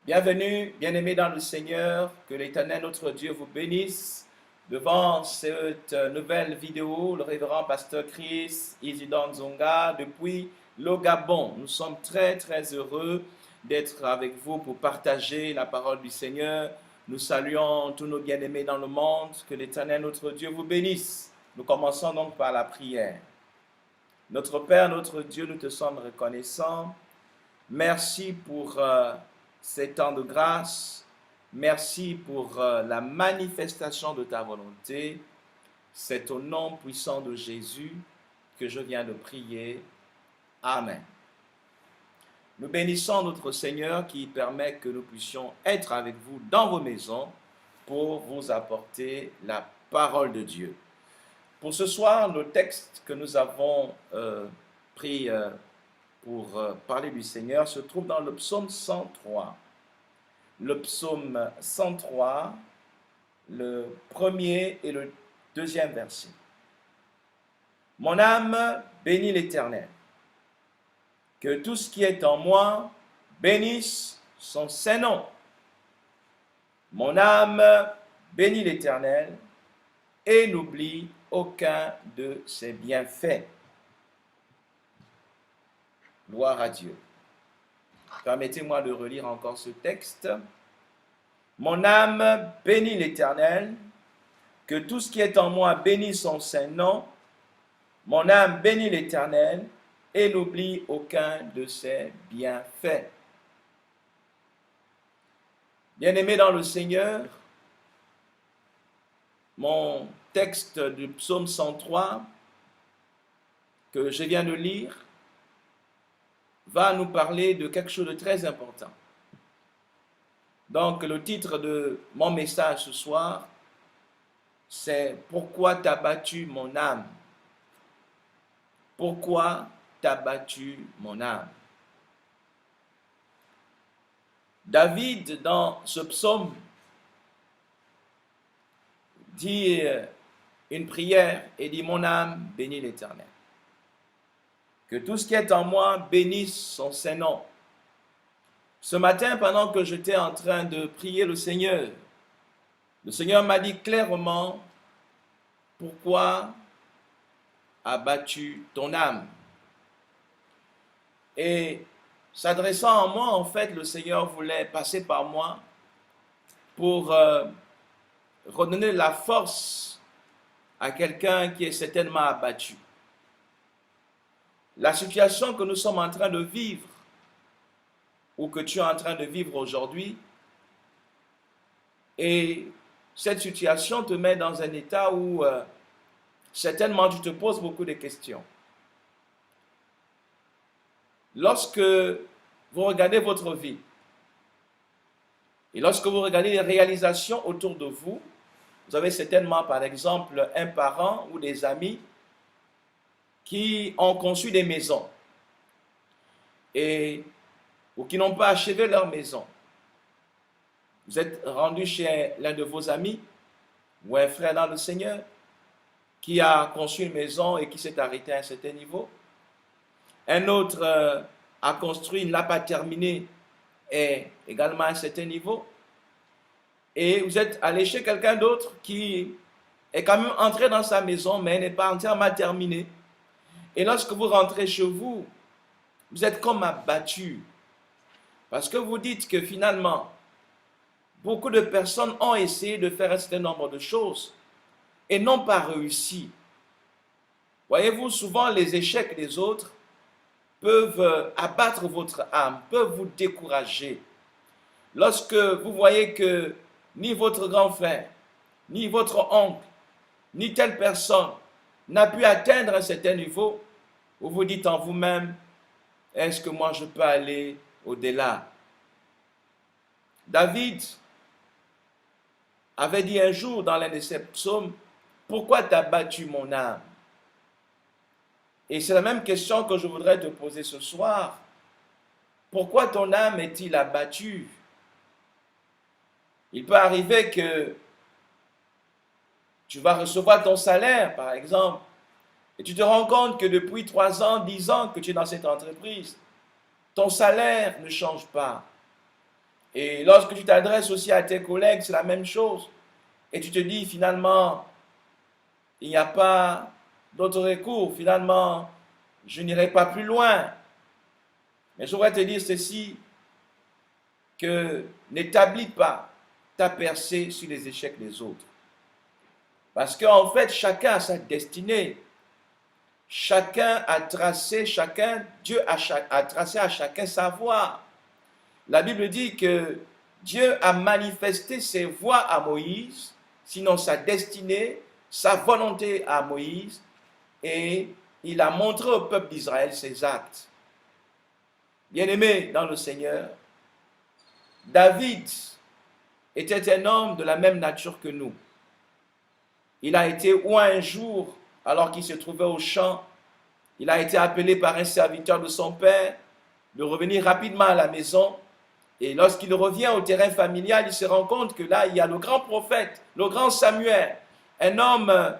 Bienvenue, bien-aimés dans le Seigneur, que l'Éternel notre Dieu vous bénisse. Devant cette nouvelle vidéo, le révérend pasteur Chris Isidore Nzonga depuis le Gabon. Nous sommes très heureux d'être avec vous pour partager la parole du Seigneur. Nous saluons tous nos bien-aimés dans le monde, que l'Éternel notre Dieu vous bénisse. Nous commençons donc par la prière. Notre Père, notre Dieu, nous te sommes reconnaissants. Merci pour ces temps de grâce. Merci pour la manifestation de ta volonté. C'est au nom puissant de Jésus que je viens de prier. Amen. Nous bénissons notre Seigneur qui permet que nous puissions être avec vous dans vos maisons pour vous apporter la parole de Dieu. Pour ce soir, le texte que nous avons pris pour parler du Seigneur se trouve dans le psaume 103. Le psaume 103, le premier et le deuxième verset. Mon âme bénit l'Éternel. Que tout ce qui est en moi bénisse son saint nom. Mon âme bénit l'Éternel et n'oublie aucun de ses bienfaits. Gloire à Dieu. Permettez-moi de relire encore ce texte. Mon âme bénit l'Éternel, que tout ce qui est en moi bénisse son saint nom. Mon âme bénit l'Éternel et n'oublie aucun de ses bienfaits. Bien-aimés dans le Seigneur, mon texte du psaume 103 que je viens de lire va nous parler de quelque chose de très important. Donc, le titre de mon message ce soir, c'est « Pourquoi t'as battu mon âme ?» Pourquoi t'as battu mon âme? David, dans ce psaume, dit une prière et dit « Mon âme bénit l'Éternel. Que tout ce qui est en moi bénisse son saint nom. » Ce matin, pendant que j'étais en train de prier le Seigneur m'a dit clairement « Pourquoi as battu ton âme ?» Et s'adressant à moi, en fait, le Seigneur voulait passer par moi pour redonner la force à quelqu'un qui est certainement abattu. La situation que nous sommes en train de vivre, ou que tu es en train de vivre aujourd'hui, et cette situation te met dans un état où certainement tu te poses beaucoup de questions. Lorsque vous regardez votre vie, et lorsque vous regardez les réalisations autour de vous, vous avez certainement par exemple un parent ou des amis qui ont conçu des maisons ou qui n'ont pas achevé leur maison. Vous êtes rendu chez l'un de vos amis ou un frère dans le Seigneur qui a conçu une maison et qui s'est arrêté à un certain niveau. Un autre a construit, il ne l'a pas terminé et également à un certain niveau. Et vous êtes allé chez quelqu'un d'autre qui est quand même entré dans sa maison mais n'est pas entièrement terminé. Et lorsque vous rentrez chez vous, vous êtes comme abattu. Parce que vous dites que finalement, beaucoup de personnes ont essayé de faire un certain nombre de choses et n'ont pas réussi. Voyez-vous, souvent les échecs des autres peuvent abattre votre âme, peuvent vous décourager. Lorsque vous voyez que ni votre grand frère, ni votre oncle, ni telle personne n'a pu atteindre un certain niveau, vous vous dites en vous-même, est-ce que moi je peux aller au-delà? David avait dit un jour dans l'un de ses psaumes, pourquoi t'as battu mon âme? Et c'est la même question que je voudrais te poser ce soir. Pourquoi ton âme est-il abattue? Il peut arriver que tu vas recevoir ton salaire, par exemple, et tu te rends compte que depuis 3 ans, 10 ans que tu es dans cette entreprise, ton salaire ne change pas. Et lorsque tu t'adresses aussi à tes collègues, c'est la même chose. Et tu te dis finalement, il n'y a pas d'autre recours. Finalement, je n'irai pas plus loin. Mais je voudrais te dire ceci, que n'établis pas ta percée sur les échecs des autres. Parce qu'en fait, chacun a sa destinée. Chacun a tracé, Dieu a tracé à chacun sa voie. La Bible dit que Dieu a manifesté ses voies à Moïse, sinon sa destinée, sa volonté à Moïse, et il a montré au peuple d'Israël ses actes. Bien-aimé dans le Seigneur, David était un homme de la même nature que nous. Il a été oint un jour alors qu'il se trouvait au champ. Il a été appelé par un serviteur de son père de revenir rapidement à la maison. Et lorsqu'il revient au terrain familial, il se rend compte que là, il y a le grand prophète, le grand Samuel, un homme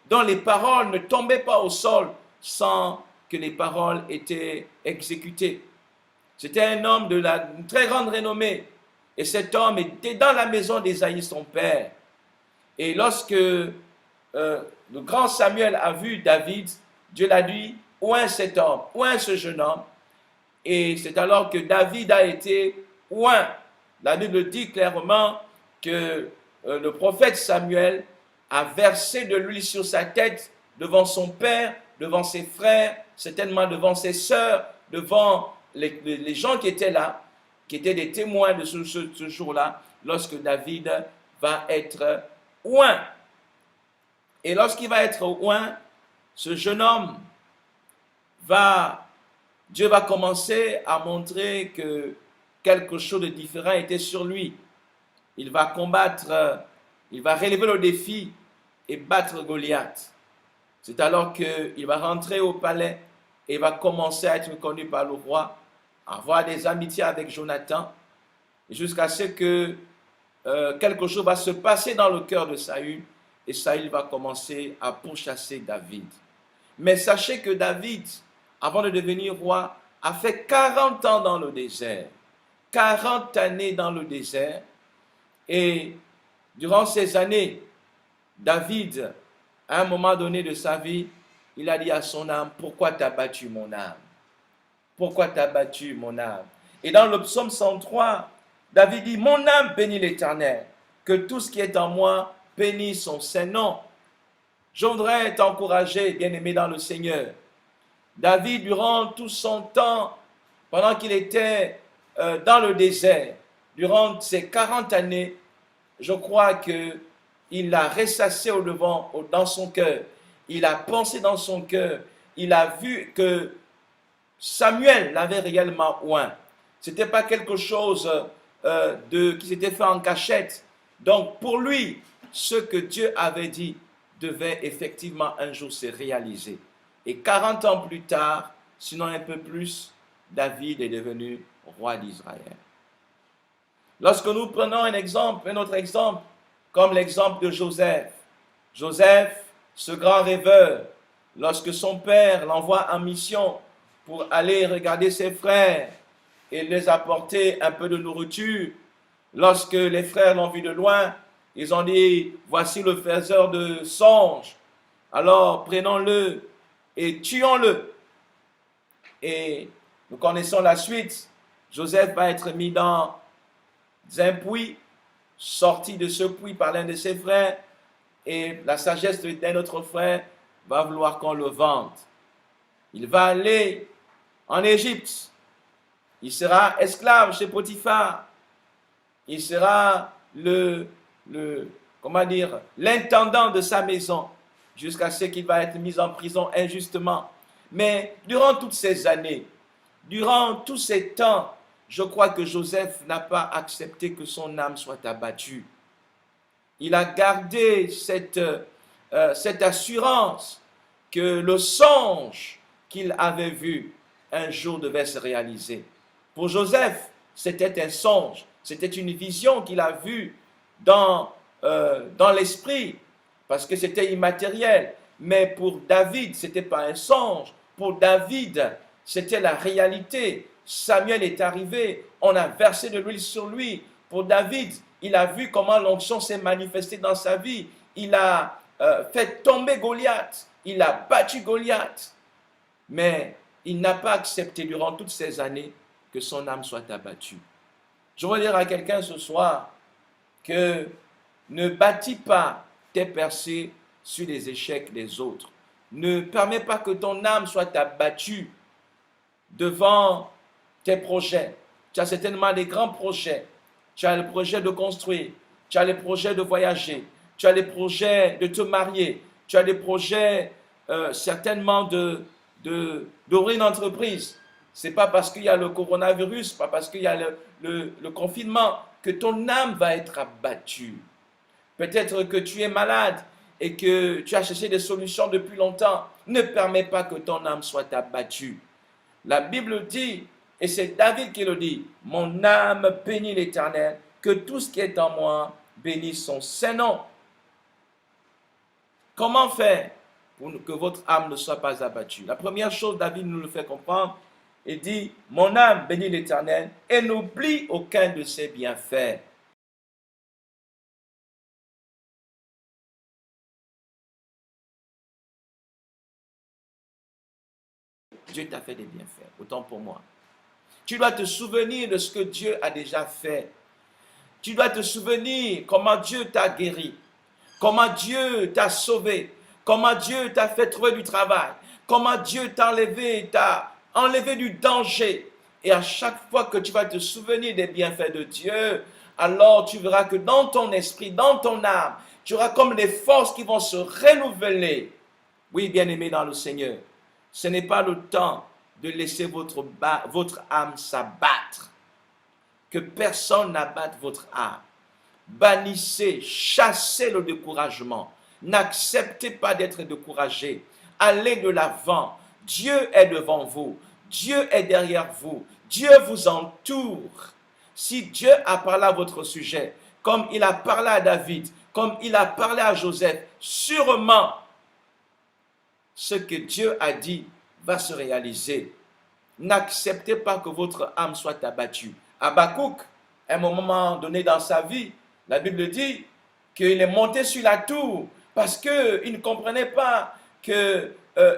dont les paroles ne tombaient pas au sol sans que les paroles étaient exécutées. C'était un homme de très grande renommée. Et cet homme était dans la maison d'Ésaïe, son père. Et lorsque le grand Samuel a vu David, Dieu l'a dit, oint cet homme, oint ce jeune homme. Et c'est alors que David a été oint. La Bible dit clairement que le prophète Samuel a versé de l'huile sur sa tête devant son père, devant ses frères, certainement devant ses sœurs, devant les gens qui étaient là, qui étaient des témoins de ce jour-là, lorsque David va être oint. Et lorsqu'il va être oint, ce jeune homme Dieu va commencer à montrer que quelque chose de différent était sur lui. Il va combattre, il va relever le défi et battre Goliath. C'est alors qu'il va rentrer au palais et va commencer à être connu par le roi, avoir des amitiés avec Jonathan, jusqu'à ce que quelque chose va se passer dans le cœur de Saül, et Saül va commencer à pourchasser David. Mais sachez que David, avant de devenir roi, a fait 40 ans dans le désert. 40 années dans le désert. Et durant ces années, David, à un moment donné de sa vie, il a dit à son âme, pourquoi t'as battu mon âme? Pourquoi t'as battu mon âme? Et dans le psaume 103, David dit, mon âme bénit l'Éternel, que tout ce qui est en moi bénisse son saint nom. Je voudrais t'encourager, bien-aimé dans le Seigneur. David, durant tout son temps, pendant qu'il était dans le désert, durant ces 40 années, je crois qu'il a ressassé dans son cœur. Il a pensé dans son cœur. Il a vu que Samuel l'avait réellement oint. Ce n'était pas quelque chose qui s'était fait en cachette. Donc pour lui, ce que Dieu avait dit devait effectivement un jour se réaliser. Et 40 ans plus tard, sinon un peu plus, David est devenu roi d'Israël. Lorsque nous prenons un autre exemple, comme l'exemple de Joseph. Joseph, ce grand rêveur, lorsque son père l'envoie en mission pour aller regarder ses frères et les apporter un peu de nourriture, lorsque les frères l'ont vu de loin, ils ont dit, voici le faiseur de songes, alors prenons-le et tuons-le. Et nous connaissons la suite. Joseph va être mis dans un puits, sorti de ce puits par l'un de ses frères, et la sagesse d'un autre frère va vouloir qu'on le vende. Il va aller en Égypte. Il sera esclave chez Potiphar. Il sera l'intendant de sa maison, jusqu'à ce qu'il va être mis en prison injustement. Mais durant toutes ces années, durant tous ces temps, je crois que Joseph n'a pas accepté que son âme soit abattue. Il a gardé cette assurance que le songe qu'il avait vu un jour devait se réaliser. Pour Joseph, c'était un songe, c'était une vision qu'il a vue dans l'esprit, parce que c'était immatériel. Mais pour David, ce n'était pas un songe. Pour David, c'était la réalité. Samuel est arrivé, on a versé de l'huile sur lui. Pour David, il a vu comment l'onction s'est manifestée dans sa vie. Il a fait tomber Goliath. Il a battu Goliath. Mais il n'a pas accepté durant toutes ces années que son âme soit abattue. Je veux dire à quelqu'un ce soir que ne bâtis pas tes percées sur les échecs des autres. Ne permets pas que ton âme soit abattue devant tes projets. Tu as certainement des grands projets. Tu as le projet de construire, tu as le projet de voyager, tu as le projet de te marier, tu as des projets certainement d'ouvrir une entreprise. Ce n'est pas parce qu'il y a le coronavirus, pas parce qu'il y a le confinement que ton âme va être abattue. Peut-être que tu es malade et que tu as cherché des solutions depuis longtemps. Ne permets pas que ton âme soit abattue. La Bible dit, et c'est David qui le dit, « Mon âme bénit l'Éternel, que tout ce qui est en moi bénisse son saint nom. » Comment faire pour que votre âme ne soit pas abattue? La première chose, David nous le fait comprendre, il dit, « Mon âme bénit l'Éternel et n'oublie aucun de ses bienfaits. » Dieu t'a fait des bienfaits, autant pour moi. Tu dois te souvenir de ce que Dieu a déjà fait. Tu dois te souvenir comment Dieu t'a guéri, comment Dieu t'a sauvé, comment Dieu t'a fait trouver du travail, comment Dieu t'a enlevé du danger. Et à chaque fois que tu vas te souvenir des bienfaits de Dieu, alors tu verras que dans ton esprit, dans ton âme, tu auras comme des forces qui vont se renouveler. Oui, bien-aimé dans le Seigneur, ce n'est pas le temps de laisser votre âme s'abattre. Que personne n'abatte votre âme. Bannissez, chassez le découragement. N'acceptez pas d'être découragé. Allez de l'avant. Dieu est devant vous. Dieu est derrière vous. Dieu vous entoure. Si Dieu a parlé à votre sujet, comme il a parlé à David, comme il a parlé à Joseph, sûrement, ce que Dieu a dit va se réaliser. N'acceptez pas que votre âme soit abattue. Habakkuk, à un moment donné dans sa vie, la Bible dit qu'il est monté sur la tour parce qu'il ne comprenait pas que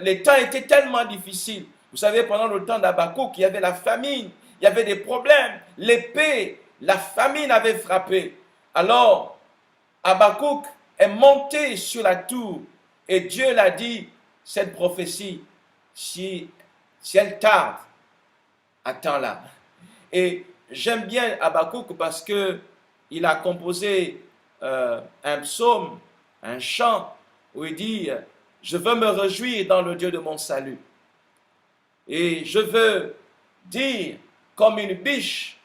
les temps étaient tellement difficiles. Vous savez, pendant le temps d'Habakkuk, il y avait la famine, il y avait des problèmes, l'épée, la famine avait frappé. Alors, Habakkuk est monté sur la tour et Dieu l'a dit, cette prophétie, si elle tarde, attends-la. Et j'aime bien Habakkuk parce qu'il a composé un psaume, un chant, où il dit « Je veux me réjouir dans le Dieu de mon salut. Et je veux dire comme une biche,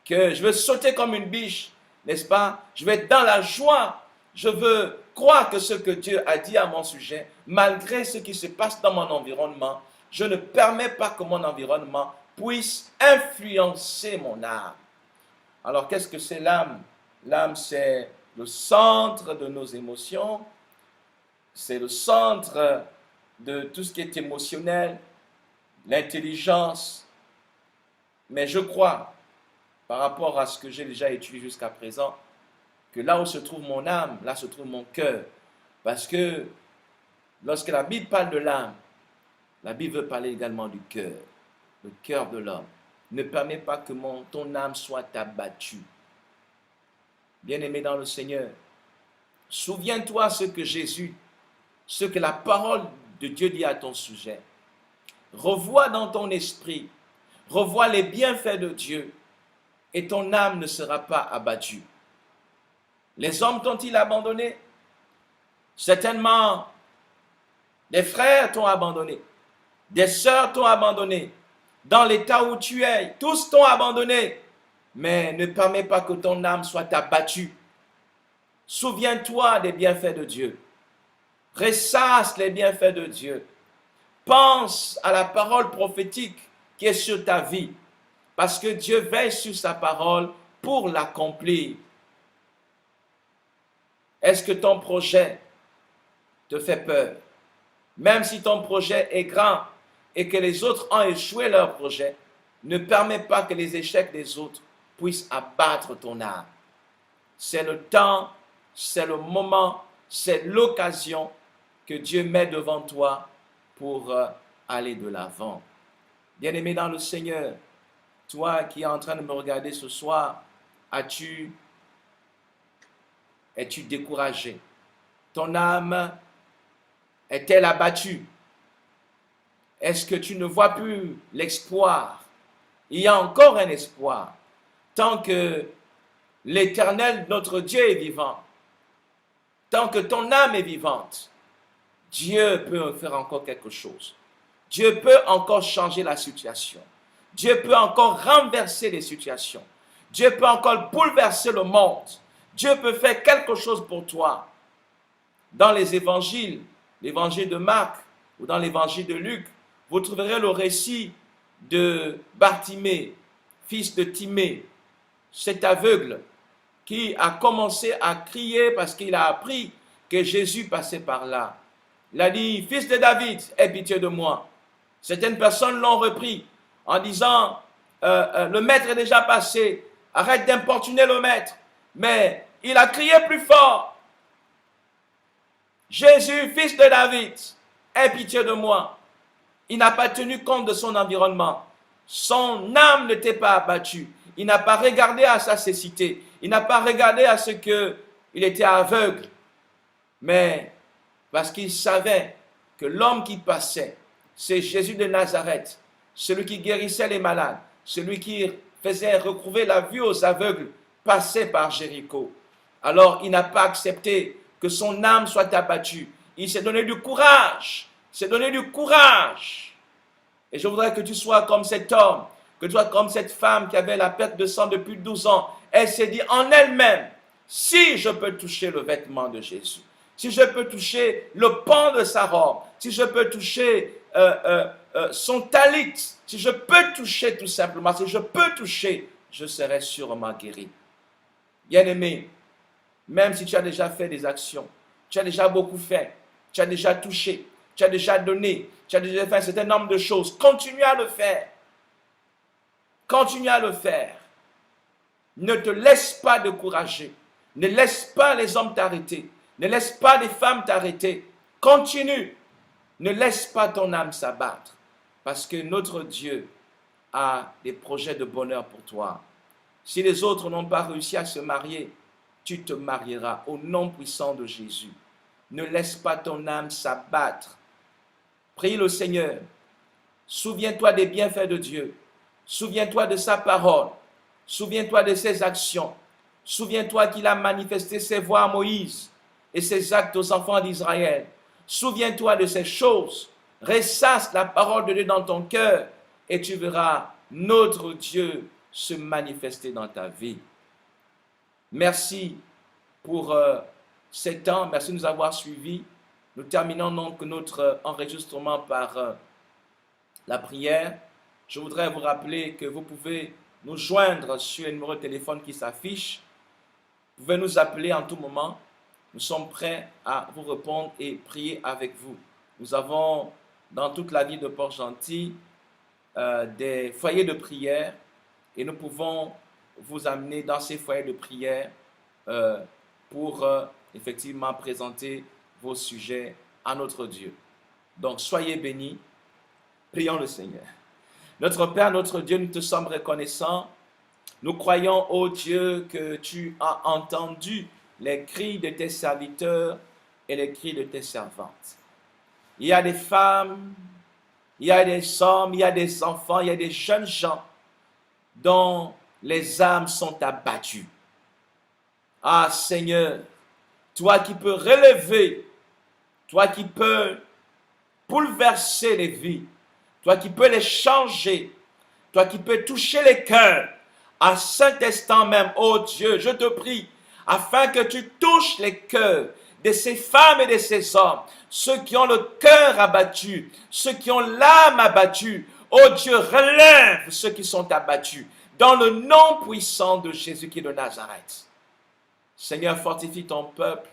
que je veux sauter comme une biche, n'est-ce pas? Je vais être dans la joie. Je veux croire que ce que Dieu a dit à mon sujet, malgré ce qui se passe dans mon environnement, je ne permets pas que mon environnement puisse influencer mon âme. » Alors, qu'est-ce que c'est l'âme? L'âme, c'est le centre de nos émotions, c'est le centre de tout ce qui est émotionnel, l'intelligence. Mais je crois, par rapport à ce que j'ai déjà étudié jusqu'à présent, que là où se trouve mon âme, là se trouve mon cœur. Parce que lorsque la Bible parle de l'âme, la Bible veut parler également du cœur, le cœur de l'homme. Ne permets pas que ton âme soit abattue. Bien-aimé dans le Seigneur, souviens-toi ce que la parole de Dieu dit à ton sujet. Revois dans ton esprit, revois les bienfaits de Dieu et ton âme ne sera pas abattue. Les hommes t'ont-ils abandonné? Certainement, des frères t'ont abandonné, des sœurs t'ont abandonné. Dans l'état où tu es, tous t'ont abandonné. Mais ne permets pas que ton âme soit abattue. Souviens-toi des bienfaits de Dieu. Ressasse les bienfaits de Dieu. Pense à la parole prophétique qui est sur ta vie. Parce que Dieu veille sur sa parole pour l'accomplir. Est-ce que ton projet te fait peur? Même si ton projet est grand et que les autres ont échoué leur projet, Ne permets pas que les échecs des autres puissent abattre ton âme. C'est le temps, c'est le moment, c'est l'occasion que Dieu met devant toi pour aller de l'avant. Bien-aimé dans le Seigneur, toi qui es en train de me regarder ce soir, es-tu découragé? Ton âme est-elle abattue? Est-ce que tu ne vois plus l'espoir? Il y a encore un espoir. Tant que l'Éternel, notre Dieu, est vivant, tant que ton âme est vivante, Dieu peut faire encore quelque chose. Dieu peut encore changer la situation. Dieu peut encore renverser les situations. Dieu peut encore bouleverser le monde. Dieu peut faire quelque chose pour toi. Dans les évangiles, l'évangile de Marc ou dans l'évangile de Luc, vous trouverez le récit de Bartimée, fils de Timée, cet aveugle qui a commencé à crier parce qu'il a appris que Jésus passait par là. Il a dit, fils de David, aie pitié de moi. Certaines personnes l'ont repris en disant, le maître est déjà passé, arrête d'importuner le maître. Mais il a crié plus fort, Jésus, fils de David, aie pitié de moi. Il n'a pas tenu compte de son environnement. Son âme n'était pas abattue. Il n'a pas regardé à sa cécité. Il n'a pas regardé à ce qu'il était aveugle. Mais parce qu'il savait que l'homme qui passait, c'est Jésus de Nazareth, celui qui guérissait les malades, celui qui faisait recouvrer la vue aux aveugles, passait par Jéricho. Alors il n'a pas accepté que son âme soit abattue. Il s'est donné du courage. Il s'est donné du courage. Et je voudrais que tu sois comme cet homme, que tu sois comme cette femme qui avait la perte de sang depuis 12 ans. Elle s'est dit en elle-même, si je peux toucher le vêtement de Jésus, si je peux toucher le pan de sa robe, si je peux toucher son talit, si je peux toucher tout simplement, si je peux toucher, je serai sûrement guéri. Bien-aimé, même si tu as déjà fait des actions, tu as déjà beaucoup fait, tu as déjà touché, tu as déjà donné, tu as déjà fait un certain nombre de choses, continue à le faire. Continue à le faire. Ne te laisse pas décourager. Ne laisse pas les hommes t'arrêter. Ne laisse pas les femmes t'arrêter. Continue. Ne laisse pas ton âme s'abattre. Parce que notre Dieu a des projets de bonheur pour toi. Si les autres n'ont pas réussi à se marier, tu te marieras au nom puissant de Jésus. Ne laisse pas ton âme s'abattre. Prie le Seigneur. Souviens-toi des bienfaits de Dieu. Souviens-toi de sa parole. Souviens-toi de ses actions. Souviens-toi qu'il a manifesté ses voies à Moïse et ses actes aux enfants d'Israël. Souviens-toi de ces choses. Ressasse la parole de Dieu dans ton cœur et tu verras notre Dieu se manifester dans ta vie. Merci pour ces temps. Merci de nous avoir suivis. Nous terminons donc notre enregistrement par la prière. Je voudrais vous rappeler que vous pouvez nous joindre sur le numéro de téléphone qui s'affiche. Vous pouvez nous appeler en tout moment. Nous sommes prêts à vous répondre et prier avec vous. Nous avons dans toute la ville de Port-Gentil des foyers de prière et nous pouvons vous amener dans ces foyers de prière pour effectivement présenter vos sujets à notre Dieu. Donc soyez bénis. Prions le Seigneur. Notre Père, notre Dieu, nous te sommes reconnaissants. Nous croyons, ô Dieu, que tu as entendu les cris de tes serviteurs et les cris de tes servantes. Il y a des femmes, il y a des hommes, il y a des enfants, il y a des jeunes gens dont les âmes sont abattues. Ah Seigneur, toi qui peux relever, toi qui peux bouleverser les vies, toi qui peux les changer, toi qui peux toucher les cœurs, à cet instant même, ô Dieu, je te prie, afin que tu touches les cœurs de ces femmes et de ces hommes, ceux qui ont le cœur abattu, ceux qui ont l'âme abattue. Ô Dieu, relève ceux qui sont abattus, dans le nom puissant de Jésus-Christ de Nazareth. Seigneur, fortifie ton peuple,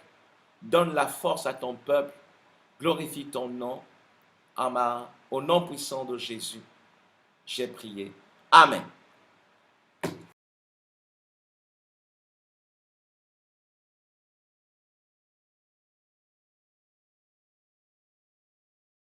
donne la force à ton peuple, glorifie ton nom. Au nom puissant de Jésus, j'ai prié. Amen.